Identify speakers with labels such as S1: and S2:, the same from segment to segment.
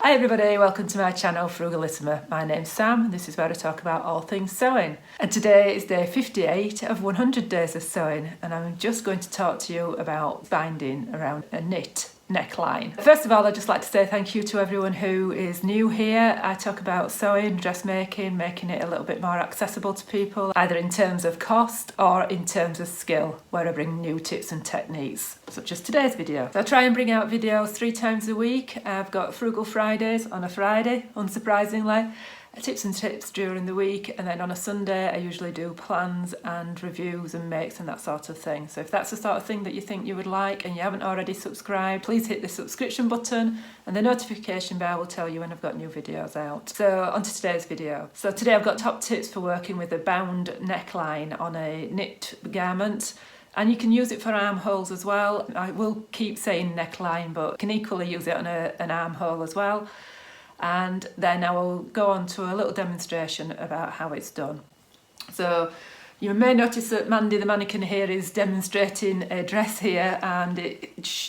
S1: Hi everybody, welcome to my channel Frugalisama. My name's Sam and this is where I talk about all things sewing. And today is day 58 of 100 days of sewing and I'm just going to talk to you about binding around a knit neckline. First of all, I'd just like to say thank you to everyone who is new here. I talk about sewing, dressmaking, making it a little bit more accessible to people, either in terms of cost or in terms of skill, where I bring new tips and techniques, such as today's video. So I try and bring out videos 3 times a week. I've got Frugal Fridays on a Friday, unsurprisingly, tips and tips during the week, and then on a Sunday I usually do plans and reviews and makes and that sort of thing. So if that's the sort of thing that you think you would like and you haven't already subscribed, please hit the subscription button and the notification bell will tell you when I've got new videos out. So on to today's video. So today I've got top tips for working with a bound neckline on a knit garment. And you can use it for armholes as well. I will keep saying neckline, but you can equally use it on an armhole as well. And then I will go on to a little demonstration about how it's done. So you may notice that Mandy the mannequin here is demonstrating a dress here, and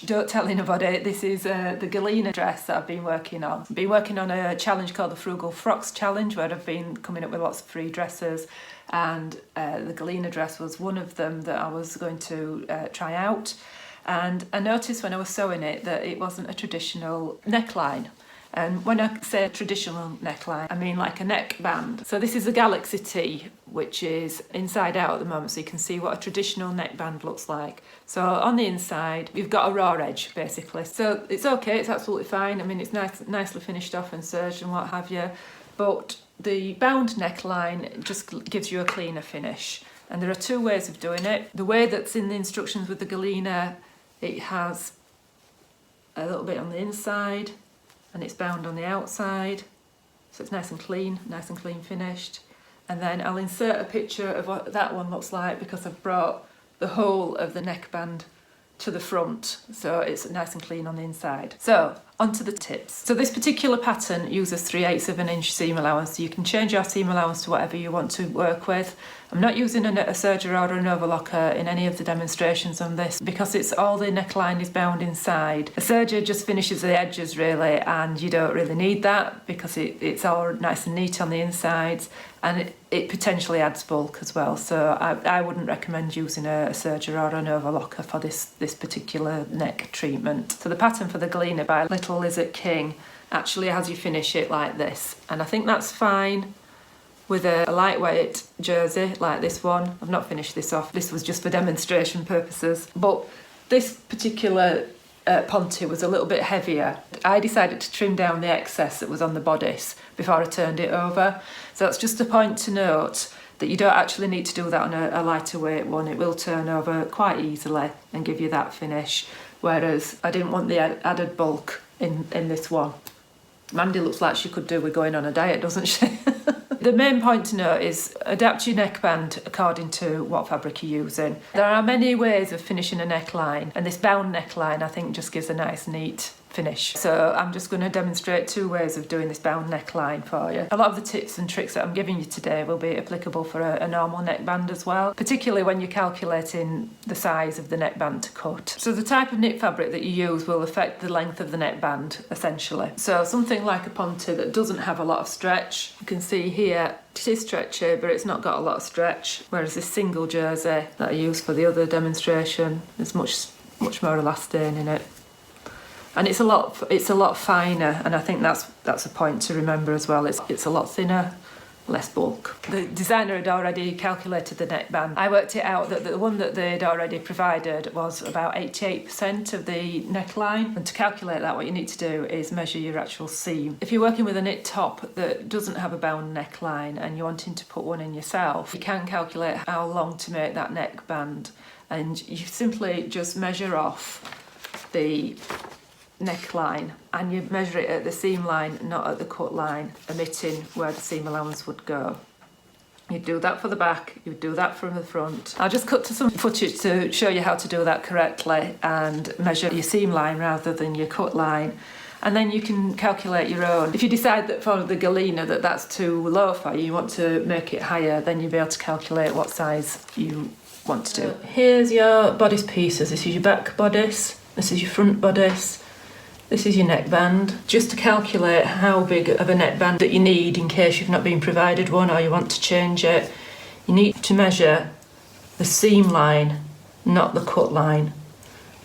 S1: don't tell anybody, this is the Galena dress that I've been working on. I've been working on a challenge called the Frugal Frocks Challenge, where I've been coming up with lots of free dresses, and the Galena dress was one of them that I was going to try out. And I noticed when I was sewing it that it wasn't a traditional neckline. And when I say traditional neckline, I mean like a neckband. So this is a Galaxy tee, which is inside out at the moment, so you can see what a traditional neckband looks like. So on the inside, you've got a raw edge, basically. So it's okay, it's absolutely fine. I mean, it's nicely finished off and serged and what have you. But the bound neckline just gives you a cleaner finish. And there are 2 ways of doing it. The way that's in the instructions with the Galena, it has a little bit on the inside, and it's bound on the outside, so it's nice and clean finished. And then I'll insert a picture of what that one looks like because I've brought the whole of the neckband to the front, so it's nice and clean on the inside. So onto the tips. So this particular pattern uses 3/8 of an inch seam allowance, so you can change your seam allowance to whatever you want to work with. I'm not using a serger or an overlocker in any of the demonstrations on this because it's all the neckline is bound inside. A serger just finishes the edges really, and you don't really need that because it's all nice and neat on the insides, and it potentially adds bulk as well. So I wouldn't recommend using a serger or an overlocker for this particular neck treatment. So the pattern for the Galena by Little Lizard King actually has you finish it like this, and I think that's fine with a lightweight jersey like this one. I've not finished this off, this was just for demonstration purposes, but this particular ponte was a little bit heavier. I decided to trim down the excess that was on the bodice before I turned it over, so that's just a point to note that you don't actually need to do that on a lighter weight one. It will turn over quite easily and give you that finish, whereas I didn't want the added bulk in this one. Mandy looks like she could do with going on a diet, doesn't she? The main point to note is adapt your neckband according to what fabric you're using. There are many ways of finishing a neckline, and this bound neckline I think just gives a nice neat finish. So I'm just going to demonstrate 2 ways of doing this bound neckline for you. A lot of the tips and tricks that I'm giving you today will be applicable for a normal neckband as well, particularly when you're calculating the size of the neckband to cut. So the type of knit fabric that you use will affect the length of the neckband essentially. So something like a ponte that doesn't have a lot of stretch, you can see here it is stretchy but it's not got a lot of stretch, whereas this single jersey that I used for the other demonstration is much more elastane in it. And it's a lot finer, and I think that's a point to remember as well. It's a lot thinner, less bulk. The designer had already calculated the neckband. I worked it out that the one that they'd already provided was about 88% of the neckline. And to calculate that, what you need to do is measure your actual seam. If you're working with a knit top that doesn't have a bound neckline and you're wanting to put one in yourself, you can calculate how long to make that neckband, and you simply just measure off the neckline and you measure it at the seam line, not at the cut line, omitting where the seam allowance would go. You do that for the back, you do that from the front. I'll just cut to some footage to show you how to do that correctly and measure your seam line rather than your cut line, and then you can calculate your own. If you decide that for the Galena that's too low for you, you want to make it higher, then you'll be able to calculate what size you want to do. Here's your bodice pieces. This is your back bodice, this is your front bodice, This is your neckband. Just to calculate how big of a neckband that you need in case you've not been provided one or you want to change it, you need to measure the seam line, not the cut line.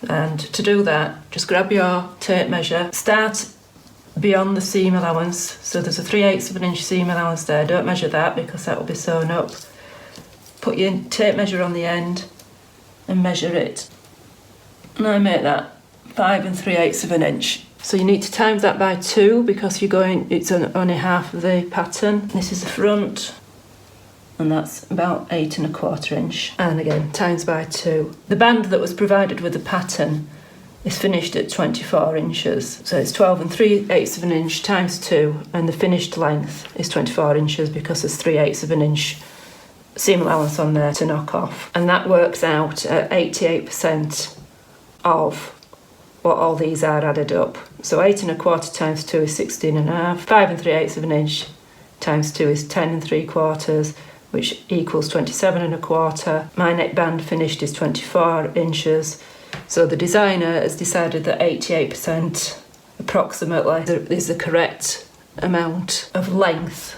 S1: And to do that, just grab your tape measure, start beyond the seam allowance. So there's a 3/8 of an inch seam allowance there. Don't measure that because that will be sewn up. Put your tape measure on the end and measure it. And I make that 5 3/8 of an inch. So you need to times that by 2 because it's only half of the pattern. This is the front, and that's about 8 1/4 inch. And again, times by 2. The band that was provided with the pattern is finished at 24 inches. So it's 12 3/8 of an inch times 2, and the finished length is 24 inches because there's 3/8 of an inch seam allowance on there to knock off. And that works out at 88% of what all these are added up. So 8 1/4 times 2 is 16.5. 5 3/8 of an inch times 2 is 10 3/4, which equals 27 1/4. My neckband finished is 24 inches. So the designer has decided that 88% approximately is the correct amount of length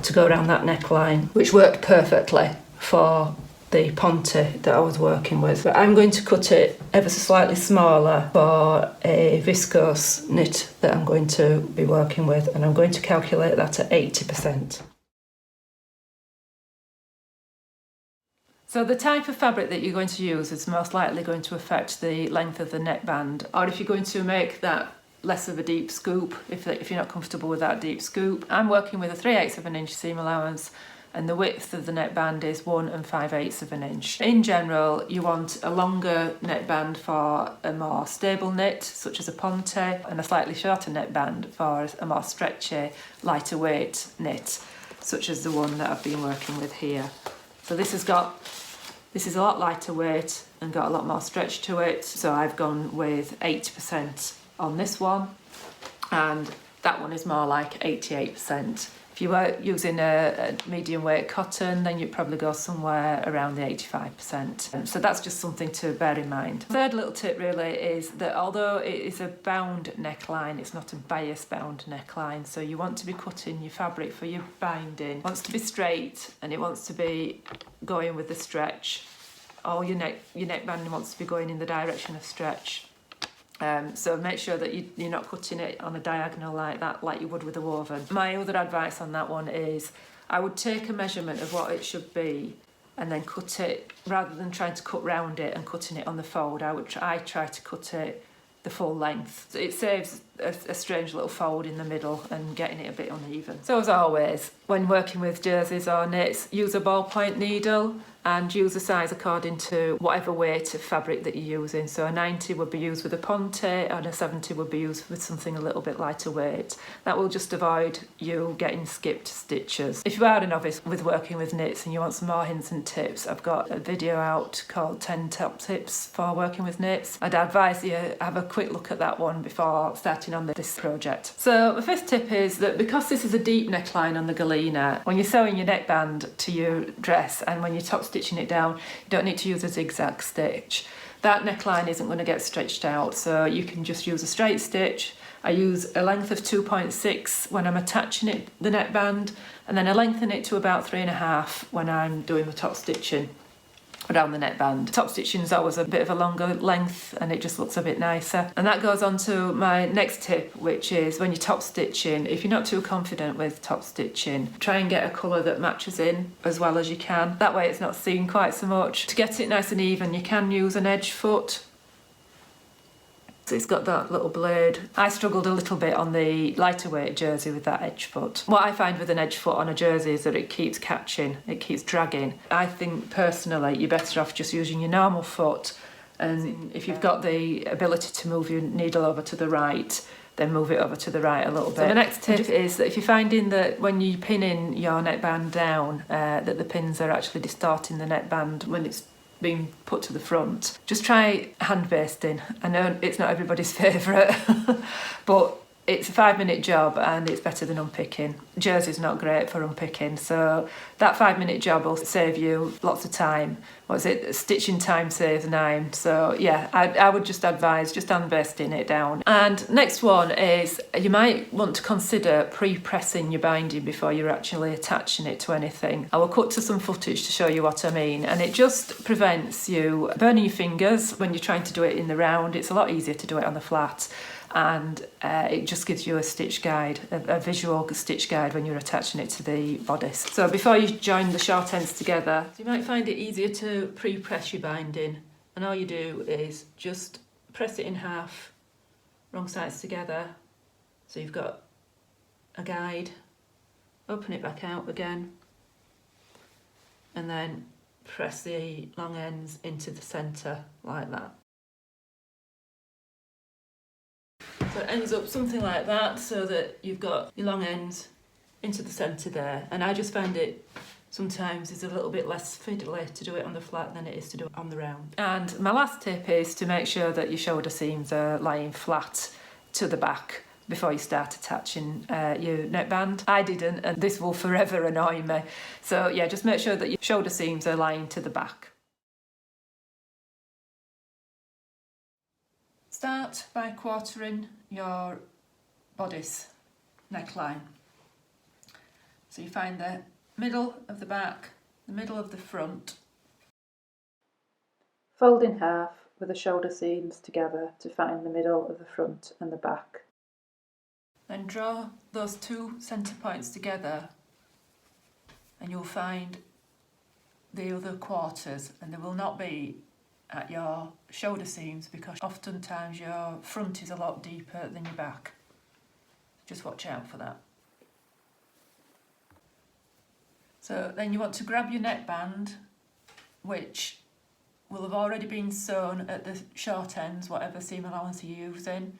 S1: to go around that neckline, which worked perfectly for the ponte that I was working with. But I'm going to cut it ever so slightly smaller for a viscose knit that I'm going to be working with, and I'm going to calculate that at 80%. So the type of fabric that you're going to use is most likely going to affect the length of the neckband, or if you're going to make that less of a deep scoop, if you're not comfortable with that deep scoop. I'm working with a 3/8 of an inch seam allowance, and the width of the neckband is 1 5/8 of an inch. In general, you want a longer neckband for a more stable knit, such as a ponte, and a slightly shorter neckband for a more stretchy, lighter weight knit, such as the one that I've been working with here. So this is a lot lighter weight and got a lot more stretch to it, so I've gone with 80% on this one, and that one is more like 88%. If you were using a medium weight cotton, then you'd probably go somewhere around the 85%. So that's just something to bear in mind. Third little tip really is that although it is a bound neckline, it's not a bias bound neckline. So you want to be cutting your fabric for your binding. It wants to be straight and it wants to be going with the stretch. All your neckband wants to be going in the direction of stretch. So make sure that you're not cutting it on a diagonal like that, like you would with a woven. My other advice on that one is I would take a measurement of what it should be and then cut it, rather than trying to cut round it and cutting it on the fold. I try to cut it the full length. It saves a strange little fold in the middle and getting it a bit uneven. So as always, when working with jerseys or knits, use a ballpoint needle and use the size according to whatever weight of fabric that you're using. So a 90 would be used with a ponte and a 70 would be used with something a little bit lighter weight. That will just avoid you getting skipped stitches. If you are a novice with working with knits and you want some more hints and tips, I've got a video out called 10 top tips for working with knits. I'd advise you have a quick look at that one before starting on this project. So the first tip is that because this is a deep neckline on the Galena, when you're sewing your neckband to your dress and when you're top stitching it down, you don't need to use a zigzag stitch. That neckline isn't going to get stretched out, so you can just use a straight stitch. I use a length of 2.6 when I'm attaching the neckband, and then I lengthen it to about 3.5 when I'm doing the top stitching around the neckband. Top stitching is always a bit of a longer length and it just looks a bit nicer. And that goes on to my next tip, which is when you're top stitching, if you're not too confident with top stitching, try and get a colour that matches in as well as you can. That way it's not seen quite so much. To get it nice and even, you can use an edge foot. So it's got that little blade. I struggled a little bit on the lighter weight jersey with that edge foot. What I find with an edge foot on a jersey is that it keeps catching, it keeps dragging. I think personally you're better off just using your normal foot, and if you've got the ability to move your needle over to the right, then move it over to the right a little bit. So the next tip is that if you're finding that when you're pinning your neckband down, that the pins are actually distorting the neckband when it's being put to the front, just try hand basting. I know it's not everybody's favourite, but It's a 5-minute job and it's better than unpicking. Jersey's not great for unpicking, so that 5-minute job will save you lots of time. What's it? Stitching time saves 9. So yeah, I would just advise just unbasting it down. And next one is you might want to consider pre-pressing your binding before you're actually attaching it to anything. I will cut to some footage to show you what I mean, and it just prevents you burning your fingers when you're trying to do it in the round. It's a lot easier to do it on the flat. And it just gives you a stitch guide, a visual stitch guide when you're attaching it to the bodice. So before you join the short ends together, you might find it easier to pre-press your binding, and all you do is just press it in half, wrong sides together, so you've got a guide, open it back out again, and then press the long ends into the centre like that. So it ends up something like that, so that you've got your long ends into the centre there. And I just find it sometimes is a little bit less fiddly to do it on the flat than it is to do it on the round. And my last tip is to make sure that your shoulder seams are lying flat to the back before you start attaching your neckband. I didn't, and this will forever annoy me. So yeah, just make sure that your shoulder seams are lying to the back. Start by quartering your bodice neckline. So you find the middle of the back, the middle of the front. Fold in half with the shoulder seams together to find the middle of the front and the back. Then draw those two centre points together and you'll find the other quarters, and they will not be at your shoulder seams because oftentimes your front is a lot deeper than your back. Just watch out for that. So then you want to grab your neckband, which will have already been sewn at the short ends, whatever seam allowance you're using.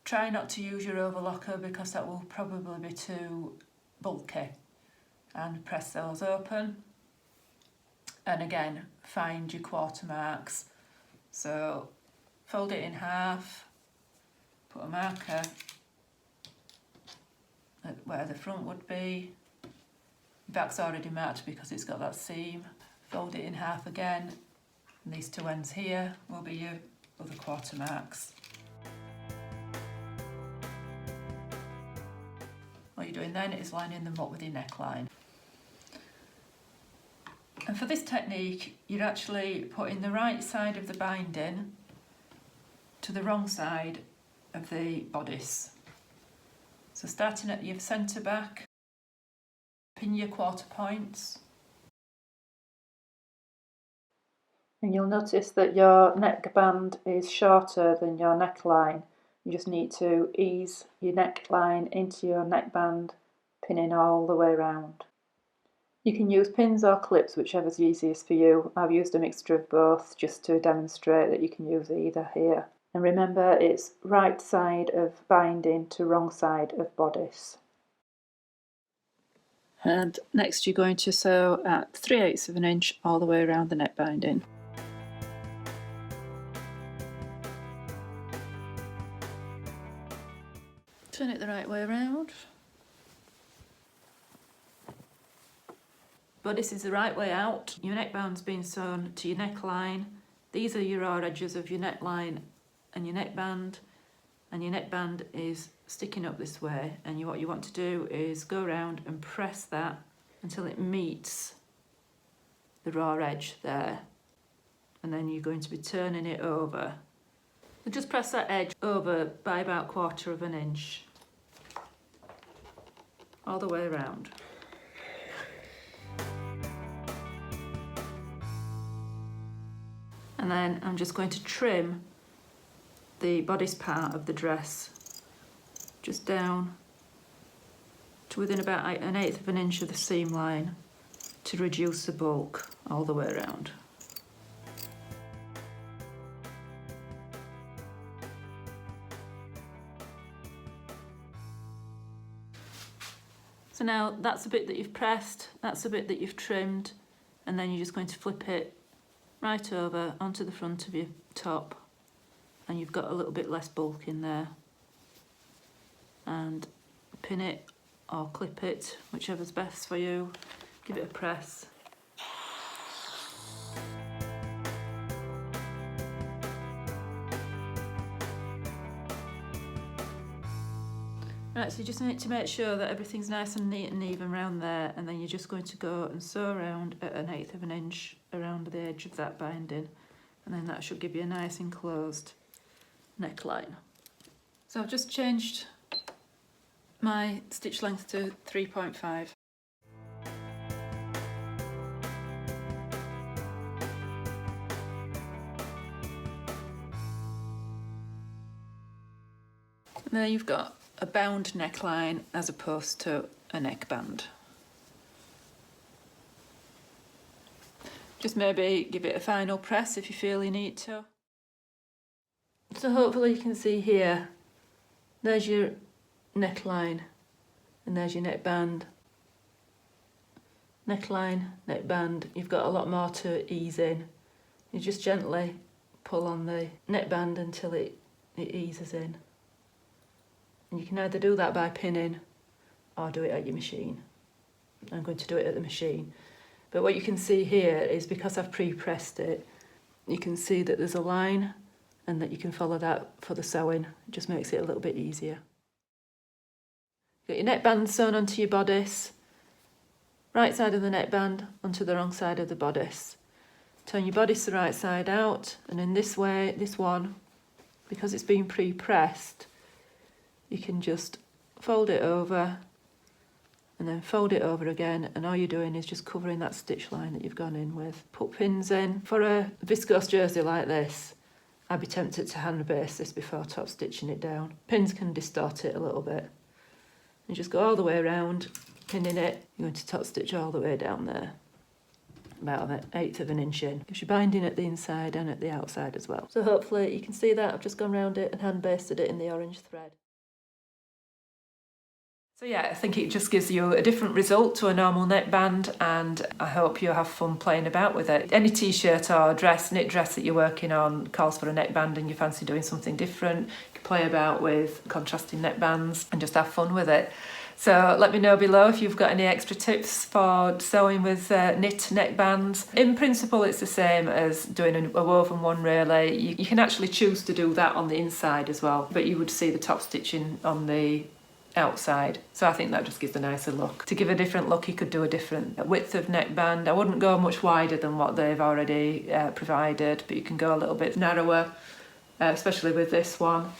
S1: Try not to use your overlocker because that will probably be too bulky, and press those open. And again, find your quarter marks. So fold it in half, put a marker at where the front would be. Back's already marked because it's got that seam. Fold it in half again, and these two ends here will be your other quarter marks. What you're doing then is lining them up with your neckline. And for this technique, you're actually putting the right side of the binding to the wrong side of the bodice. So starting at your centre back, pin your quarter points. And you'll notice that your neckband is shorter than your neckline. You just need to ease your neckline into your neckband, pinning all the way around. You can use pins or clips, whichever's easiest for you. I've used a mixture of both just to demonstrate that you can use either here. And remember, it's right side of binding to wrong side of bodice. And next you're going to sew at 3/8 of an inch all the way around the neck binding. Turn it the right way around. Bodice is the right way out. Your neckband's been sewn to your neckline. These are your raw edges of your neckline and your neckband, and your neckband is sticking up this way, and what you want to do is go around and press that until it meets the raw edge there, and then you're going to be turning it over. So just press that edge over by about 1/4 of an inch all the way around. And then I'm just going to trim the bodice part of the dress just down to within about 1/8 of an inch of the seam line to reduce the bulk all the way around. So now that's the bit that you've pressed, that's the bit that you've trimmed, and then you're just going to flip it right over onto the front of your top, and you've got a little bit less bulk in there. and pin it or clip it, whichever's best for you. Give it a press. Right, so you just need to make sure that everything's nice and neat and even around there, and then you're just going to go and sew around at 1/8 of an inch around the edge of that binding, and then that should give you a nice enclosed neckline. So I've just changed my stitch length to 3.5. And there you've got a bound neckline as opposed to a neckband. Just maybe give it a final press if you feel you need to. So hopefully you can see here, there's your neckline and there's your neckband. Neckline, neckband, you've got a lot more to ease in. You just gently pull on the neckband until it eases in. And you can either do that by pinning or do it at your machine. I'm going to do it at the machine. But what you can see here is because I've pre-pressed it, you can see that there's a line and that you can follow that for the sewing. It just makes it a little bit easier. Got your neckband sewn onto your bodice, right side of the neckband onto the wrong side of the bodice. Turn your bodice the right side out, and in this way, this one, because it's been pre-pressed, you can just fold it over and then fold it over again, and all you're doing is just covering that stitch line that you've gone in with. Put pins in. For a viscose jersey like this, I'd be tempted to hand baste this before top stitching it down. Pins can distort it a little bit. You just go all the way around, pinning it. You're going to top stitch all the way down there, about 1/8 of an inch in. Gives you binding at the inside and at the outside as well. So hopefully you can see that I've just gone round it and hand basted it in the orange thread. So yeah, I think it just gives you a different result to a normal neckband, and I hope you have fun playing about with it. Any t-shirt or knit dress that you're working on calls for a neckband and you fancy doing something different, you can play about with contrasting neckbands and just have fun with it. So let me know below if you've got any extra tips for sewing with knit neckbands. In principle, it's the same as doing a woven one really. You can actually choose to do that on the inside as well, but you would see the top stitching on the outside. So I think that just gives a nicer look. To give a different look, you could do a different width of neckband. I wouldn't go much wider than what they've already provided, but you can go a little bit narrower, especially with this one.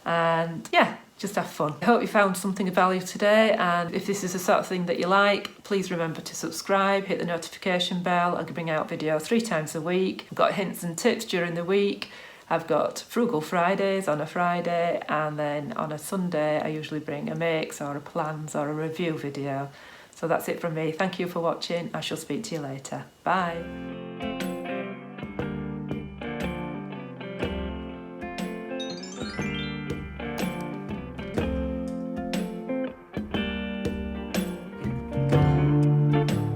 S1: And yeah, just have fun. I hope you found something of value today, and if this is the sort of thing that you like, please remember to subscribe, hit the notification bell. I can bring out video 3 times a week. I've got hints and tips during the week. I've got Frugal Fridays on a Friday, and then on a Sunday I usually bring a makes or a plans or a review video. So that's it from me. Thank you for watching. I shall speak to you later. Bye.